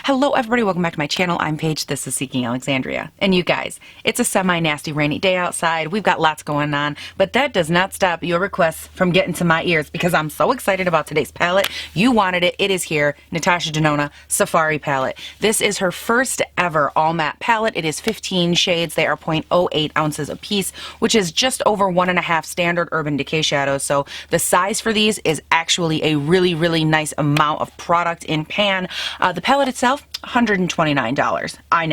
Hello everybody, welcome back to my channel. I'm Paige, this is Seeking Alexandria. And you guys, it's a semi-nasty rainy day outside. We've got lots going on, but that does not stop your requests from getting to my ears because I'm so excited about today's palette. You wanted it, it is here. Natasha Denona Safari palette. This is her first ever all matte palette. It is 15 shades. They are 0.08 ounces a piece, which is just over 1.5 standard Urban Decay shadows. So the size for these is actually a really nice amount of product in pan. The palette itself, $129. I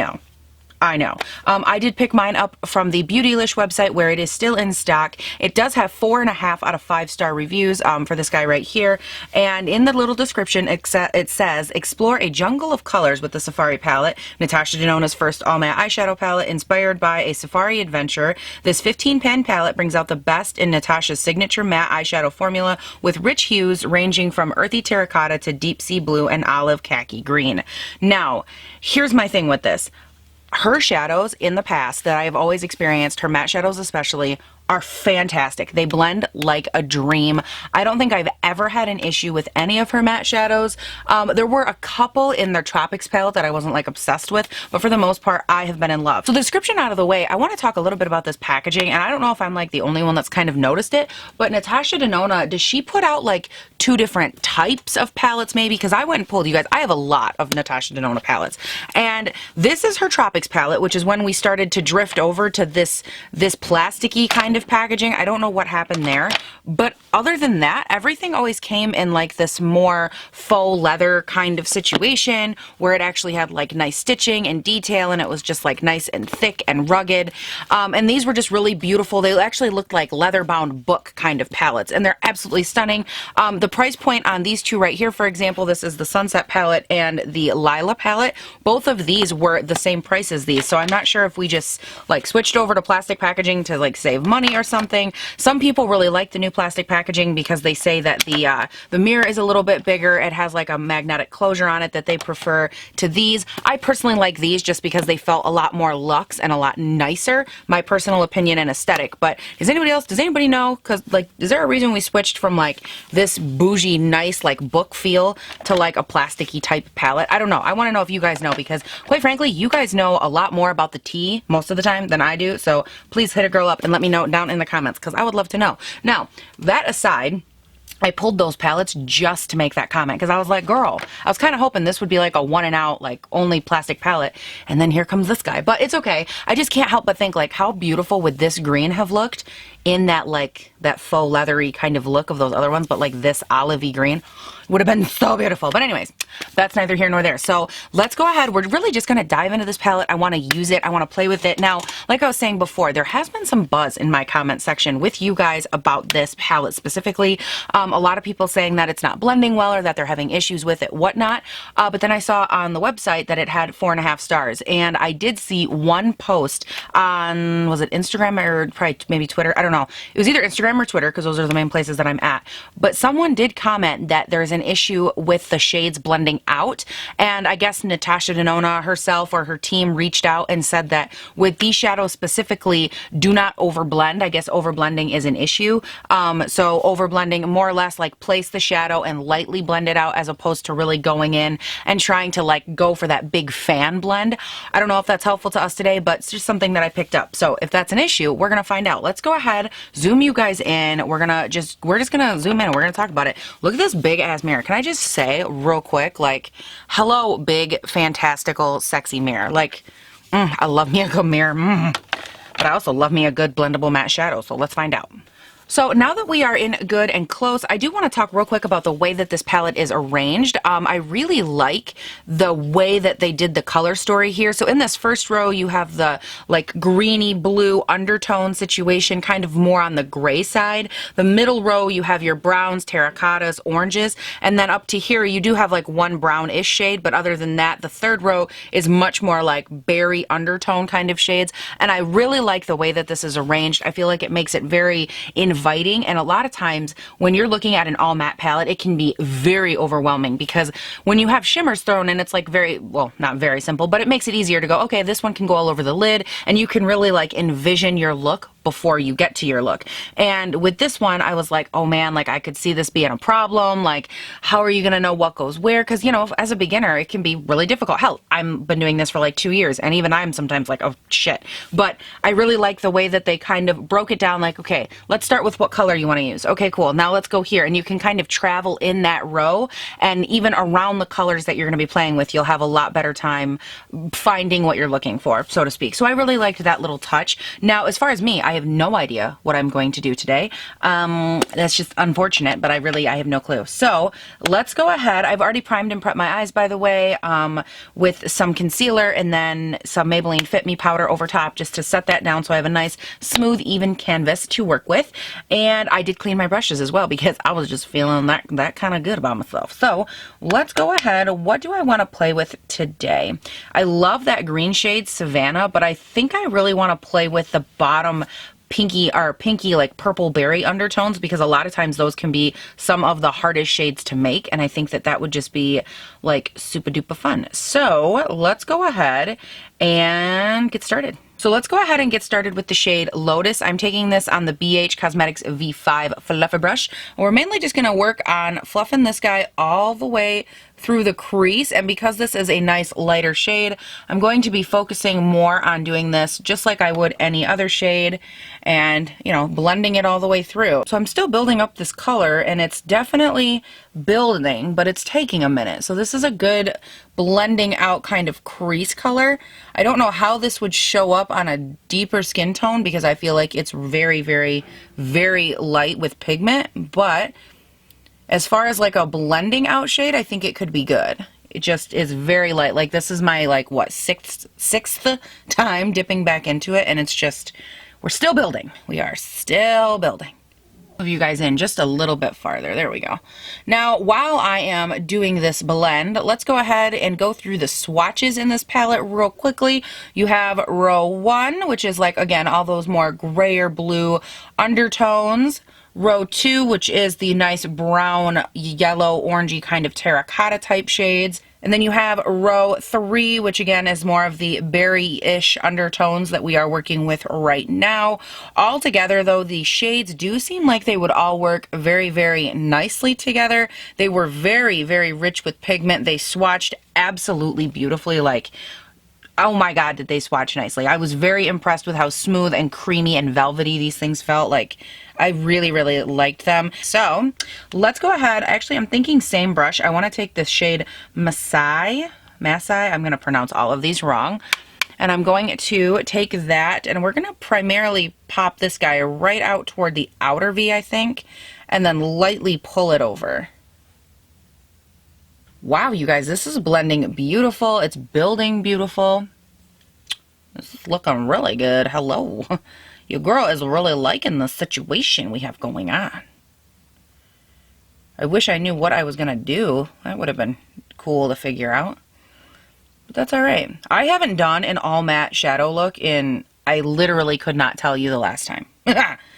know. I did pick mine up from the Beautylish website where it is still in stock. It does have 4.5 out of 5-star reviews for this guy right here. And in the little description, it says, explore a jungle of colors with the Safari palette. Natasha Denona's first all matte eyeshadow palette inspired by a safari adventure. This 15-pan palette brings out the best in Natasha's signature matte eyeshadow formula with rich hues ranging from earthy terracotta to deep sea blue and olive khaki green. Now, here's my thing with this. Her shadows in the past that I have always experienced, her matte shadows especially, are fantastic. They blend like a dream. I don't think I've ever had an issue with any of her matte shadows. There were a couple in their Tropics palette that I wasn't like obsessed with, but for the most part, I have been in love. So the description out of the way, I want to talk a little bit about this packaging, and I don't know if I'm like the only one that's kind of noticed it, but Natasha Denona, does she put out like 2 different types of palettes maybe? Because I went and pulled, you guys, I have a lot of Natasha Denona palettes, and this is her Tropics palette, which is when we started to drift over to this plasticky kind of packaging. I don't know what happened there, but other than that, everything always came in like this more faux leather kind of situation where it actually had like nice stitching and detail, and it was just like nice and thick and rugged. And these were just really beautiful. They actually looked like leather-bound book kind of palettes, and they're absolutely stunning. The price point on these two right here, for example, this is the Sunset palette and the Lila palette. Both of these were the same price as these, so I'm not sure if we just like switched over to plastic packaging to like save money or something. Some people really like the new plastic packaging because they say that the mirror is a little bit bigger. It has like a magnetic closure on it that they prefer to these. I personally like these just because they felt a lot more luxe and a lot nicer. My personal opinion and aesthetic. But does anybody know? Because like, is there a reason we switched from like this bougie, nice like book feel to like a plasticky type palette? I don't know. I want to know if you guys know, because quite frankly, you guys know a lot more about the tea most of the time than I do. So please hit a girl up and let me know down in the comments, because I would love to know. Now, that aside, I pulled those palettes just to make that comment because I was like, girl, I was kind of hoping this would be like a one and out, like only plastic palette, and then here comes this guy. But it's okay. I just can't help but think like, how beautiful would this green have looked in that like that faux leathery kind of look of those other ones, but like this olivey green would have been so beautiful. But anyways, that's neither here nor there. So let's go ahead. We're really just going to dive into this palette. I want to use it. I want to play with it. Now, like I was saying before, there has been some buzz in my comment section with you guys about this palette specifically. A lot of people saying that it's not blending well or that they're having issues with it, whatnot. But then I saw on the website that it had 4.5 stars. And I did see one post on, was it Instagram or probably maybe Twitter? I don't know. It was either Instagram or Twitter because those are the main places that I'm at. But someone did comment that there's an issue with the shades blending out. And I guess Natasha Denona herself or her team reached out and said that with these shadows specifically, do not overblend. I guess overblending is an issue. So overblending, more or less like place the shadow and lightly blend it out as opposed to really going in and trying to like go for that big fan blend. I don't know if that's helpful to us today, but it's just something that I picked up. So if that's an issue, we're going to find out. Let's go ahead, zoom you guys in. We're just going to zoom in and we're going to talk about it. Look at this big ass mirror. Can I just say real quick, like, hello, big, fantastical, sexy mirror. Like, I love me a good mirror, but I also love me a good blendable matte shadow. So let's find out. So now that we are in good and close, I do want to talk real quick about the way that this palette is arranged. I really like the way that they did the color story here. So in this first row, you have the like greeny blue undertone situation, kind of more on the gray side. The middle row, you have your browns, terracottas, oranges, and then up to here, you do have like one brownish shade, but other than that, the third row is much more like berry undertone kind of shades. And I really like the way that this is arranged. I feel like it makes it very inviting, and a lot of times when you're looking at an all matte palette, it can be very overwhelming because when you have shimmers thrown in, it's like very, well, not very simple, but it makes it easier to go, okay, this one can go all over the lid, and you can really like envision your look before you get to your look. And with this one, I was like, oh man, like I could see this being a problem. Like, how are you going to know what goes where? Because, you know, as a beginner, it can be really difficult. Hell, I've been doing this for like 2 years, and even I'm sometimes like, oh shit. But I really like the way that they kind of broke it down, like, okay, let's start with what color you want to use. Okay, cool. Now let's go here. And you can kind of travel in that row, and even around the colors that you're going to be playing with, you'll have a lot better time finding what you're looking for, so to speak. So I really liked that little touch. Now, as far as me, I have no idea what I'm going to do today. That's just unfortunate, but I have no clue. So let's go ahead. I've already primed and prepped my eyes, by the way, with some concealer and then some Maybelline Fit Me powder over top just to set that down so I have a nice, smooth, even canvas to work with. And I did clean my brushes as well because I was just feeling that kind of good about myself. So let's go ahead. What do I want to play with today? I love that green shade, Savannah, but I think I really want to play with the bottom pinky like purple berry undertones, because a lot of times those can be some of the hardest shades to make, and I think that would just be like super duper fun. So let's go ahead and get started. So let's go ahead and get started with the shade Lotus. I'm taking this on the BH Cosmetics V5 Fluffer brush. We're mainly just going to work on fluffing this guy all the way through the crease, and because this is a nice lighter shade, I'm going to be focusing more on doing this just like I would any other shade and, you know, blending it all the way through. So I'm still building up this color, and it's definitely building, but it's taking a minute. So this is a good blending out kind of crease color. I don't know how this would show up on a deeper skin tone because I feel like it's very, very, very light with pigment, but as far as like a blending out shade, I think it could be good. It just is very light. Like this is my like what, sixth time dipping back into it, and it's just, we're still building. We are still building. Move you guys in just a little bit farther. There we go. Now, while I am doing this blend, let's go ahead and go through the swatches in this palette real quickly. You have row 1, which is like, again, all those more gray or blue undertones. Row 2, which is the nice brown, yellow, orangey kind of terracotta type shades. And then you have row 3, which again is more of the berry-ish undertones that we are working with right now. All together, though, the shades do seem like they would all work very, very nicely together. They were very, very rich with pigment. They swatched absolutely beautifully. Like, oh my God, did they swatch nicely. I was very impressed with how smooth and creamy and velvety these things felt. Like, I really, really liked them. So let's go ahead. Actually, I'm thinking same brush. I want to take this shade Masai. I'm going to pronounce all of these wrong. And I'm going to take that, and we're going to primarily pop this guy right out toward the outer V, I think, and then lightly pull it over. Wow, you guys, this is blending beautiful. It's building beautiful. This is looking really good. Hello. Your girl is really liking the situation we have going on. I wish I knew what I was going to do. That would have been cool to figure out. But that's all right. I haven't done an all matte shadow look in, I literally could not tell you the last time.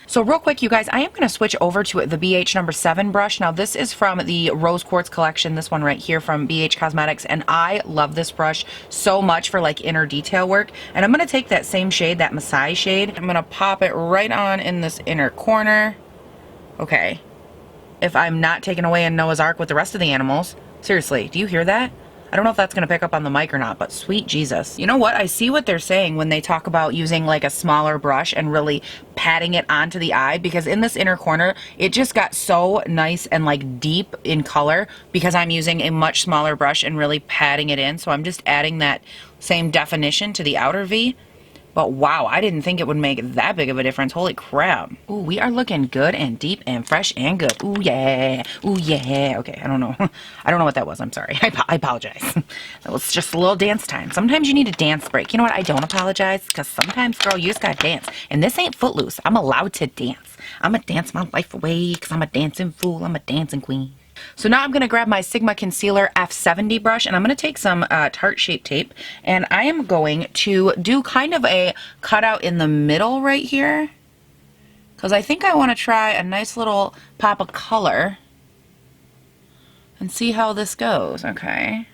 So real quick, you guys, I am going to switch over to the BH number 7 brush. Now this is from the Rose Quartz collection, this one right here from BH Cosmetics, and I love this brush so much for like inner detail work. And I'm going to take that same shade, that Masai shade, I'm going to pop it right on in this inner corner. Okay, if I'm not taken away in Noah's Ark with the rest of the animals. Seriously, do you hear that? I don't know if that's going to pick up on the mic or not, but sweet Jesus. You know what? I see what they're saying when they talk about using like a smaller brush and really patting it onto the eye, because in this inner corner, it just got so nice and like deep in color because I'm using a much smaller brush and really patting it in. So I'm just adding that same definition to the outer V. But wow, I didn't think it would make that big of a difference. Holy crap. Ooh, we are looking good and deep and fresh and good. Ooh, yeah. Ooh, yeah. Okay, I don't know. I don't know what that was. I'm sorry. I apologize. That was just a little dance time. Sometimes you need a dance break. You know what? I don't apologize, because sometimes, girl, you just gotta dance. And this ain't Footloose. I'm allowed to dance. I'm gonna dance my life away because I'm a dancing fool. I'm a dancing queen. So now I'm going to grab my Sigma Concealer F70 brush, and I'm going to take some Tarte Shape Tape, and I am going to do kind of a cutout in the middle right here, because I think I want to try a nice little pop of color and see how this goes. Okay,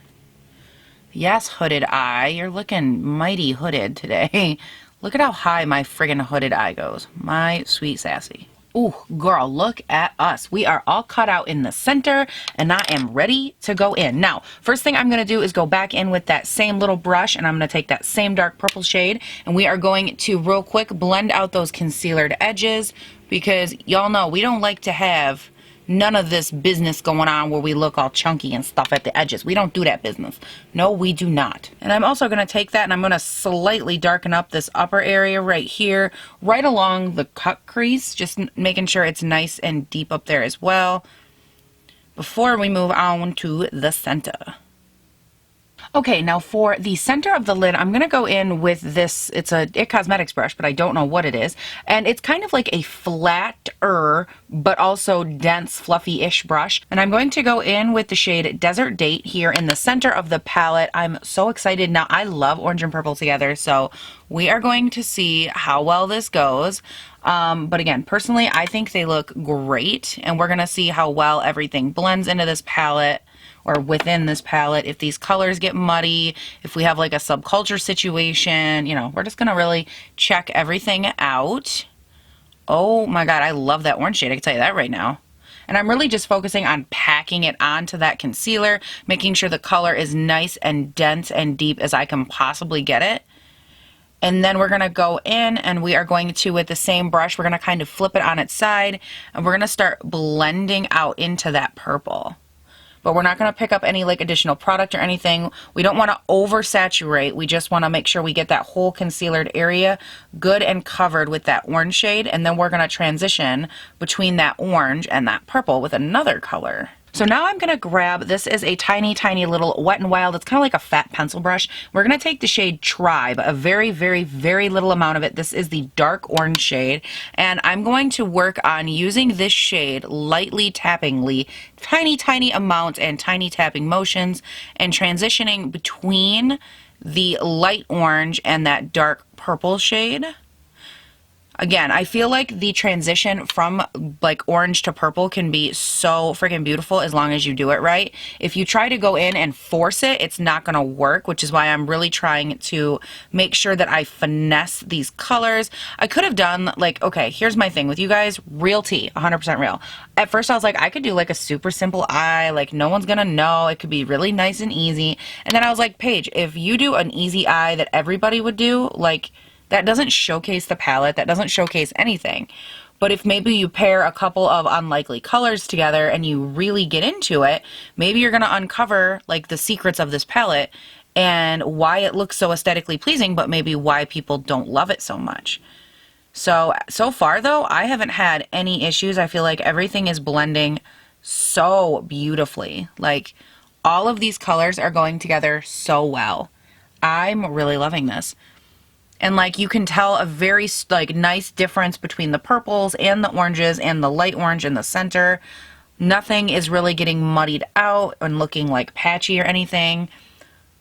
Yes, hooded eye. You're looking mighty hooded today. Look at how high my friggin' hooded eye goes. My sweet sassy. Ooh, girl, look at us. We are all cut out in the center, and I am ready to go in. Now, first thing I'm going to do is go back in with that same little brush, and I'm going to take that same dark purple shade, and we are going to real quick blend out those concealered edges, because y'all know we don't like to have none of this business going on where we look all chunky and stuff at the edges. We don't do that business. No, we do not. And I'm also going to take that and I'm going to slightly darken up this upper area right here, right along the cut crease, just making sure it's nice and deep up there as well, before we move on to the center. Okay, now for the center of the lid, I'm going to go in with this. It's a IT Cosmetics brush, but I don't know what it is. And it's kind of like a flatter, but also dense, fluffy-ish brush. And I'm going to go in with the shade Desert Date here in the center of the palette. I'm so excited. Now, I love orange and purple together, so we are going to see how well this goes. But again, personally, I think they look great. And we're going to see how well everything blends into this palette, or within this palette. If these colors get muddy, if we have like a subculture situation, you know, we're just gonna really check everything out. Oh my God, I love that orange shade, I can tell you that right now. And I'm really just focusing on packing it onto that concealer, making sure the color is nice and dense and deep as I can possibly get it. And then we're gonna go in and we are going to, with the same brush, we're gonna kind of flip it on its side and we're gonna start blending out into that purple. But we're not going to pick up any like additional product or anything. We don't want to oversaturate. We just want to make sure we get that whole concealered area good and covered with that orange shade. And then we're going to transition between that orange and that purple with another color. So now I'm going to grab, this is a tiny, tiny little Wet n Wild. It's kind of like a fat pencil brush. We're going to take the shade Tribe, a very, very, very little amount of it. This is the dark orange shade. And I'm going to work on using this shade lightly tappingly, tiny, tiny amounts and tiny tapping motions, and transitioning between the light orange and that dark purple shade. Again, I feel like the transition from like orange to purple can be so freaking beautiful as long as you do it right. If you try to go in and force it, it's not going to work, which is why I'm really trying to make sure that I finesse these colors. I could have done like, okay, here's my thing with you guys, real tea, 100% real. At first I was like, I could do like a super simple eye, like no one's going to know. It could be really nice and easy. And then I was like, Paige, if you do an easy eye that everybody would do, like, that doesn't showcase the palette, that doesn't showcase anything. But if maybe you pair a couple of unlikely colors together and you really get into it, maybe you're going to uncover like the secrets of this palette and why it looks so aesthetically pleasing, but maybe why people don't love it so much. So far though, I haven't had any issues. I feel like everything is blending so beautifully. Like all of these colors are going together so well. I'm really loving this. And like you can tell a very like nice difference between the purples and the oranges and the light orange in the center. Nothing is really getting muddied out and looking like patchy or anything.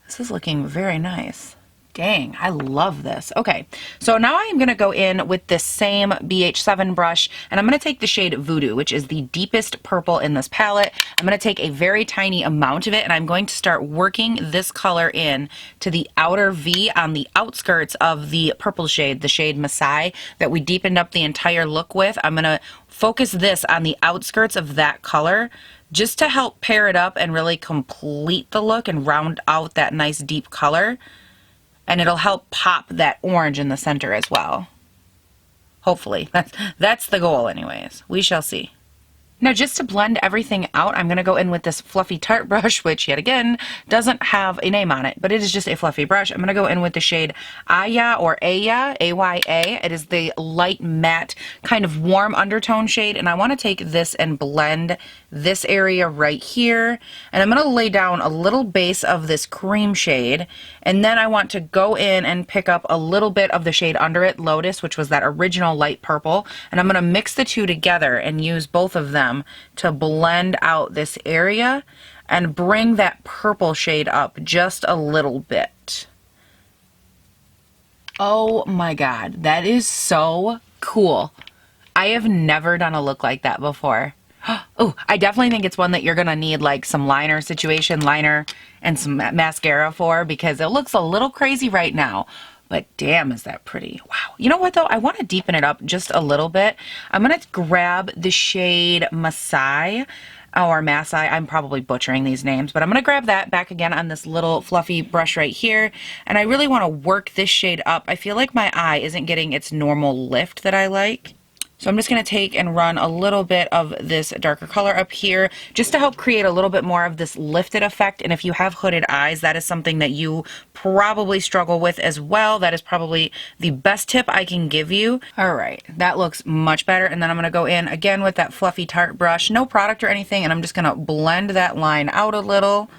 This is looking very nice. Dang, I love this. Okay, so now I'm going to go in with this same BH7 brush, and I'm going to take the shade Voodoo, which is the deepest purple in this palette. I'm going to take a very tiny amount of it, and I'm going to start working this color in to the outer V on the outskirts of the purple shade, the shade Masai, that we deepened up the entire look with. I'm going to focus this on the outskirts of that color, just to help pair it up and really complete the look and round out that nice deep color. And it'll help pop that orange in the center as well. Hopefully. That's the goal anyways. We shall see. Now just to blend everything out, I'm going to go in with this fluffy Tarte brush, which yet again doesn't have a name on it, but it is just a fluffy brush. I'm going to go in with the shade Aya or Aya, A-Y-A. It is the light matte kind of warm undertone shade, and I want to take this and blend this area right here. And I'm going to lay down a little base of this cream shade, and then I want to go in and pick up a little bit of the shade under it, Lotus, which was that original light purple, and I'm going to mix the two together and use both of them to blend out this area and bring that purple shade up just a little bit. Oh my God, that is so cool. I have never done a look like that before. Oh, I definitely think it's one that you're gonna need like some liner and some mascara for, because it looks a little crazy right now. But damn, is that pretty. Wow. You know what though? I want to deepen it up just a little bit. I'm gonna grab the shade Masai or Masai. I'm probably butchering these names, but I'm gonna grab that back again on this little fluffy brush right here. And I really want to work this shade up. I feel like my eye isn't getting its normal lift that I like. So I'm just going to take and run a little bit of this darker color up here just to help create a little bit more of this lifted effect. And if you have hooded eyes, that is something that you probably struggle with as well. That is probably the best tip I can give you. All right, that looks much better. And then I'm going to go in again with that fluffy Tarte brush, no product or anything, and I'm just going to blend that line out a little.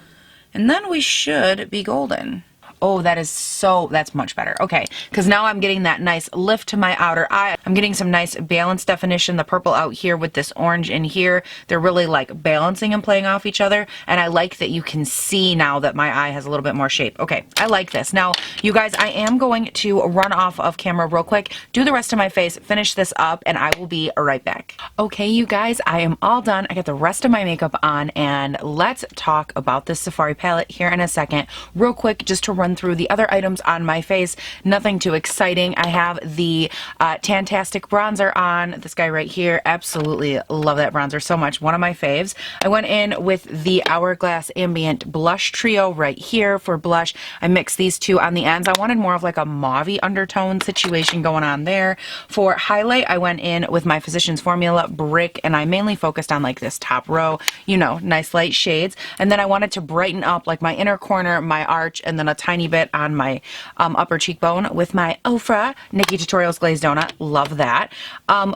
And then we should be golden. Oh, that's much better. Okay, because now I'm getting that nice lift to my outer eye. I'm getting some nice balance definition. The purple out here with this orange in here, they're really like balancing and playing off each other. And I like that you can see now that my eye has a little bit more shape. Okay, I like this. Now, you guys, I am going to run off of camera real quick, do the rest of my face, finish this up, and I will be right back. Okay, you guys, I am all done. I got the rest of my makeup on, and let's talk about this Safari palette here in a second. Real quick, just to run through the other items on my face. Nothing too exciting. I have the Tantastic bronzer on. This guy right here. Absolutely love that bronzer so much. One of my faves. I went in with the Hourglass Ambient Blush Trio right here for blush. I mixed these two on the ends. I wanted more of like a mauve-y undertone situation going on there. For highlight, I went in with my Physicians Formula Brick, and I mainly focused on like this top row, you know, nice light shades. And then I wanted to brighten up like my inner corner, my arch, and then a tiny bit on my upper cheekbone with my Ofra Nikki Tutorials Glazed Donut. Love that.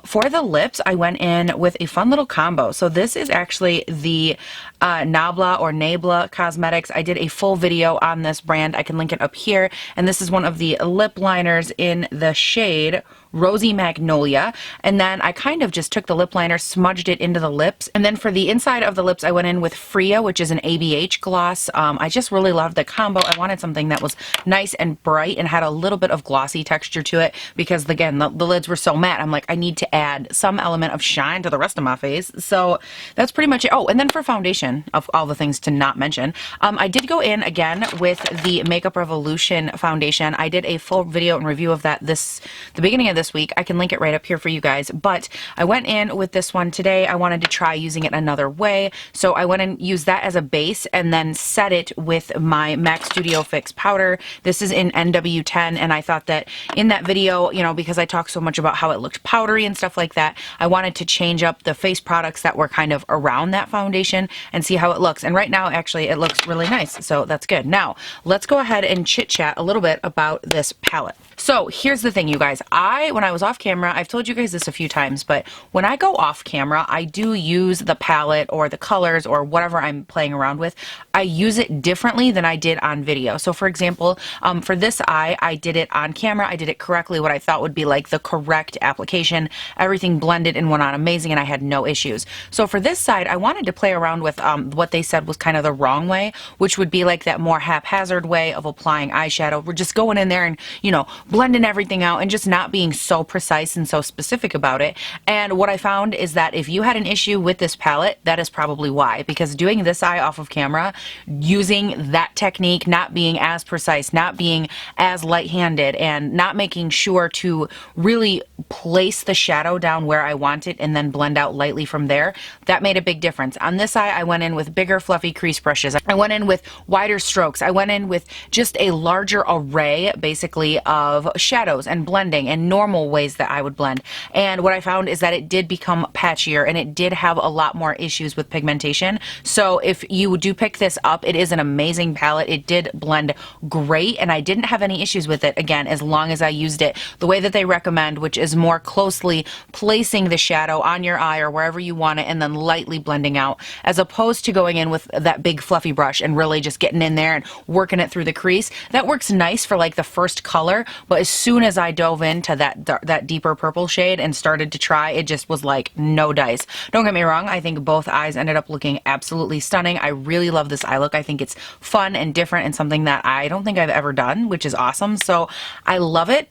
For the lips, I went in with a fun little combo. So this is actually the Nabla or Nabla Cosmetics. I did a full video on this brand. I can link it up here. And this is one of the lip liners in the shade Rosy Magnolia. And then I kind of just took the lip liner, smudged it into the lips. And then for the inside of the lips, I went in with Freya, which is an ABH gloss. I just really loved the combo. I wanted something that was nice and bright and had a little bit of glossy texture to it because, again, the lids were so matte. I'm like, I need to add some element of shine to the rest of my face. So that's pretty much it. Oh, and then for foundation, of all the things to not mention, I did go in again with the Makeup Revolution foundation. I did a full video and review of that the beginning of this week. I can link it right up here for you guys, but I went in with this one today. I wanted to try using it another way, so I went and used that as a base and then set it with my MAC Studio Fix powder. This is in NW10, and I thought that in that video, you know, because I talked so much about how it looked powdery and stuff like that, I wanted to change up the face products that were kind of around that foundation and see how it looks. And right now, actually, it looks really nice, so that's good. Now, let's go ahead and chit-chat a little bit about this palette. So here's the thing, you guys. When I was off camera, I've told you guys this a few times, but when I go off camera, I do use the palette or the colors or whatever I'm playing around with. I use it differently than I did on video. So for example, for this eye, I did it on camera. I did it correctly, what I thought would be like the correct application. Everything blended and went on amazing, and I had no issues. So for this side, I wanted to play around with what they said was kind of the wrong way, which would be like that more haphazard way of applying eyeshadow. We're just going in there and, you know, blending everything out and just not being so precise and so specific about it. And what I found is that if you had an issue with this palette, that is probably why. Because doing this eye off of camera, using that technique, not being as precise, not being as light-handed, and not making sure to really place the shadow down where I want it and then blend out lightly from there, that made a big difference. On this eye, I went in with bigger fluffy crease brushes. I went in with wider strokes. I went in with just a larger array, basically, of shadows and blending and normal ways that I would blend. And what I found is that it did become patchier and it did have a lot more issues with pigmentation. So if you do pick this up, it is an amazing palette. It did blend great and I didn't have any issues with it, again, as long as I used it the way that they recommend, which is more closely placing the shadow on your eye or wherever you want it and then lightly blending out, as opposed to going in with that big fluffy brush and really just getting in there and working it through the crease. That works nice for like the first color, but as soon as I dove into that deeper purple shade and started to try, it just was like no dice. Don't get me wrong, I think both eyes ended up looking absolutely stunning. I really love this eye look. I think it's fun and different and something that I don't think I've ever done, which is awesome. So I love it.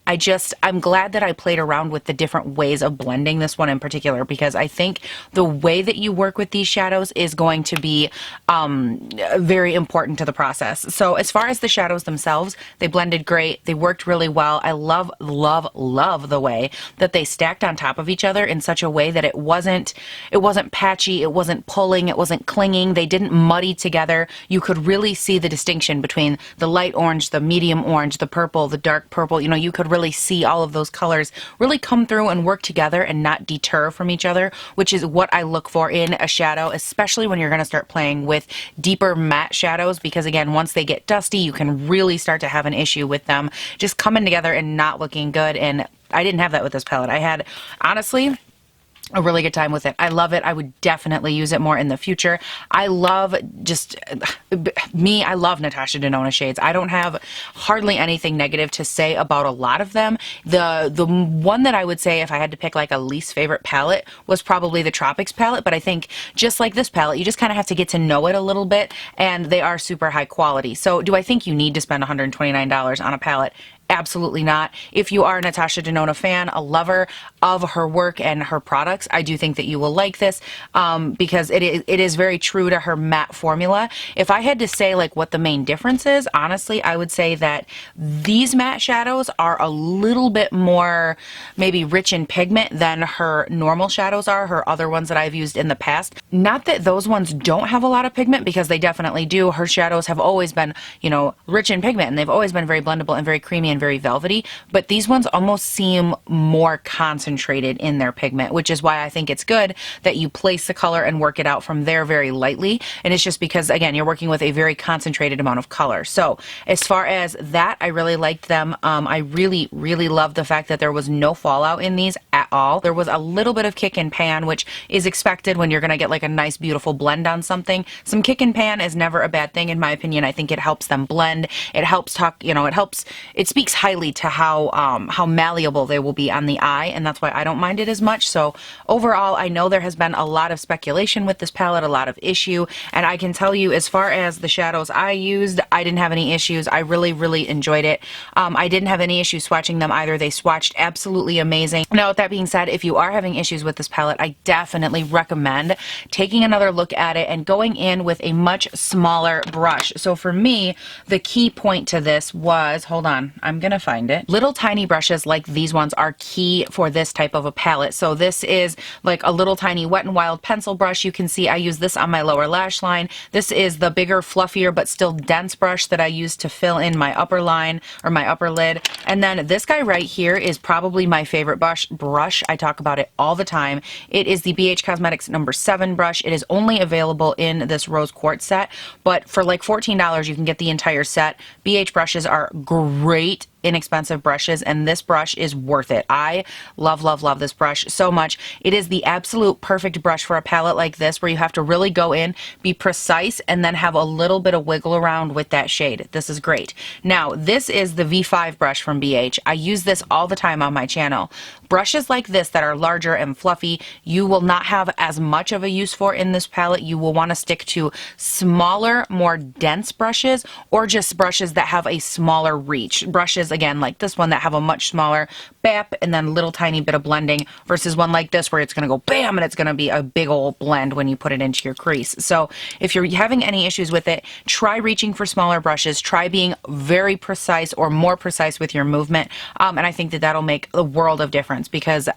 I'm glad that I played around around with the different ways of blending this one in particular, because I think the way that you work with these shadows is going to be very important to the process. So as far as the shadows themselves, they blended great. They worked really well. I love, love, love the way that they stacked on top of each other in such a way that it wasn't patchy, it wasn't pulling, it wasn't clinging. They didn't muddy together. You could really see the distinction between the light orange, the medium orange, the purple, the dark purple. You know, you could really see all of those colors really come through and work together and not deter from each other, which is what I look for in a shadow, especially when you're going to start playing with deeper matte shadows, because again, once they get dusty, you can really start to have an issue with them just coming together and not looking good. And I didn't have that with this palette. I had, honestly, a really good time with it. I love it. I would definitely use it more in the future. I love I love Natasha Denona shades. I don't have hardly anything negative to say about a lot of them. The one that I would say if I had to pick like a least favorite palette was probably the Tropics palette, but I think just like this palette, you just kind of have to get to know it a little bit, and they are super high quality. So do I think you need to spend $129 on a palette? Absolutely not. If you are a Natasha Denona fan, a lover of her work and her products, I do think that you will like this because it is very true to her matte formula. If I had to say like what the main difference is, honestly, I would say that these matte shadows are a little bit more maybe rich in pigment than her normal shadows are, her other ones that I've used in the past. Not that those ones don't have a lot of pigment, because they definitely do. Her shadows have always been, you know, rich in pigment, and they've always been very blendable and very creamy and very velvety, but these ones almost seem more concentrated in their pigment, which is why I think it's good that you place the color and work it out from there very lightly. And it's just because, again, you're working with a very concentrated amount of color. So as far as that, I really liked them. I really, really loved the fact that there was no fallout in these at all. There was a little bit of kick and pan, which is expected when you're going to get like a nice, beautiful blend on something. Some kick and pan is never a bad thing, in my opinion. I think it helps them blend. It helps talk, you know, it speaks highly to how malleable they will be on the eye, and that's why I don't mind it as much. So overall, I know there has been a lot of speculation with this palette, a lot of issue, and I can tell you, as far as the shadows I used, I didn't have any issues. I really, really enjoyed it. I didn't have any issues swatching them either. They swatched absolutely amazing. Now, with that being said, if you are having issues with this palette, I definitely recommend taking another look at it and going in with a much smaller brush. So for me, the key point to this was, hold on, I'm gonna find it. Little tiny brushes like these ones are key for this type of a palette. So this is like a little tiny Wet n Wild pencil brush. You can see I use this on my lower lash line. This is the bigger, fluffier, but still dense brush that I use to fill in my upper line or my upper lid. And then this guy right here is probably my favorite brush. I talk about it all the time. It is the BH Cosmetics number 7 brush. It is only available in this rose quartz set, but for like $14 you can get the entire set. BH brushes are great, inexpensive brushes, and this brush is worth it. I love, love, love this brush so much. It is the absolute perfect brush for a palette like this, where you have to really go in, be precise, and then have a little bit of wiggle around with that shade. This is great. Now, this is the V5 brush from BH. I use this all the time on my channel. Brushes like this that are larger and fluffy, you will not have as much of a use for in this palette. You will want to stick to smaller, more dense brushes, or just brushes that have a smaller reach. Brushes, again, like this one that have a much smaller bap and then a little tiny bit of blending, versus one like this where it's going to go bam and it's going to be a big old blend when you put it into your crease. So if you're having any issues with it, try reaching for smaller brushes. Try being very precise or more precise with your movement, and I think that that'll make a world of difference, because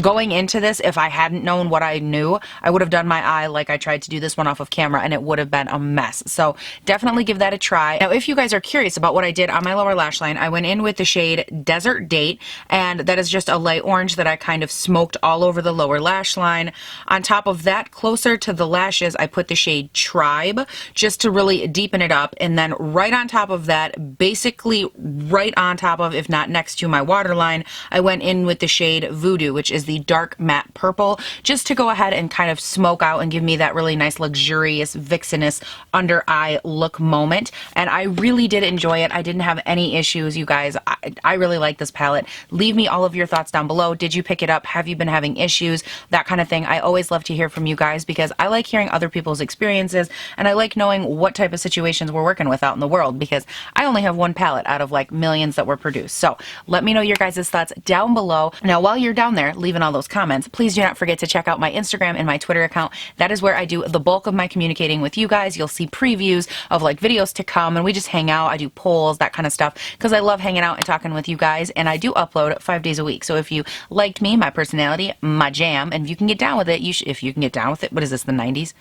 going into this, if I hadn't known what I knew, I would have done my eye like I tried to do this one off of camera, and it would have been a mess. So definitely give that a try. Now, if you guys are curious about what I did on my lower lash line, I went in with the shade Desert Date, and that is just a light orange that I kind of smoked all over the lower lash line. On top of that, closer to the lashes, I put the shade Tribe just to really deepen it up, and then right on top of that, basically right on top of, if not next to my waterline, I went in with the shade Voodoo, which is the dark matte purple, just to go ahead and kind of smoke out and give me that really nice luxurious vixenous under eye look moment. And I really did enjoy it. I didn't have any issues, you guys. I really like this palette. Leave me all of your thoughts down below. Did you pick it up? Have you been having issues? That kind of thing. I always love to hear from you guys because I like hearing other people's experiences, and I like knowing what type of situations we're working with out in the world, because I only have one palette out of like millions that were produced. So let me know your guys' thoughts down below. Now, while you're down there leaving all those comments, please do not forget to check out my Instagram and my Twitter account. That is where I do the bulk of my communicating with you guys. You'll see previews of like videos to come, and we just hang out. I do polls, that kind of stuff, because I love hanging out and talking with you guys, and I do upload 5 days a week. So if you liked me, my personality, my jam, and if you can get down with it, if you can get down with it, what is this, the 90s?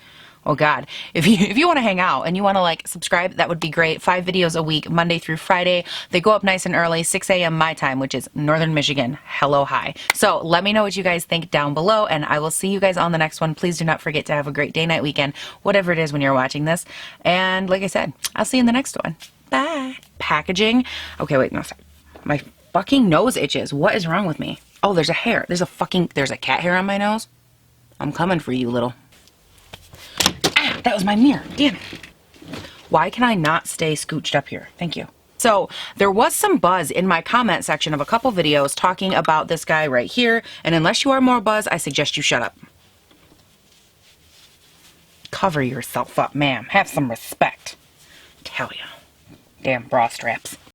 Oh God, if you want to hang out and you want to like subscribe, that would be great. 5 videos a week, Monday through Friday. They go up nice and early, 6 a.m. my time, which is Northern Michigan. Hello, hi. So let me know what you guys think down below, and I will see you guys on the next one. Please do not forget to have a great day, night, weekend, whatever it is when you're watching this. And like I said, I'll see you in the next one. Bye. Packaging. Okay, wait, no, stop. My fucking nose itches. What is wrong with me? Oh, there's a hair. There's a cat hair on my nose. I'm coming for you, little. Ah, that was my mirror. Damn it. Why can I not stay scooched up here? Thank you. So there was some buzz in my comment section of a couple videos talking about this guy right here. And unless you are more buzz, I suggest you shut up. Cover yourself up, ma'am. Have some respect. Tell ya. Damn bra straps.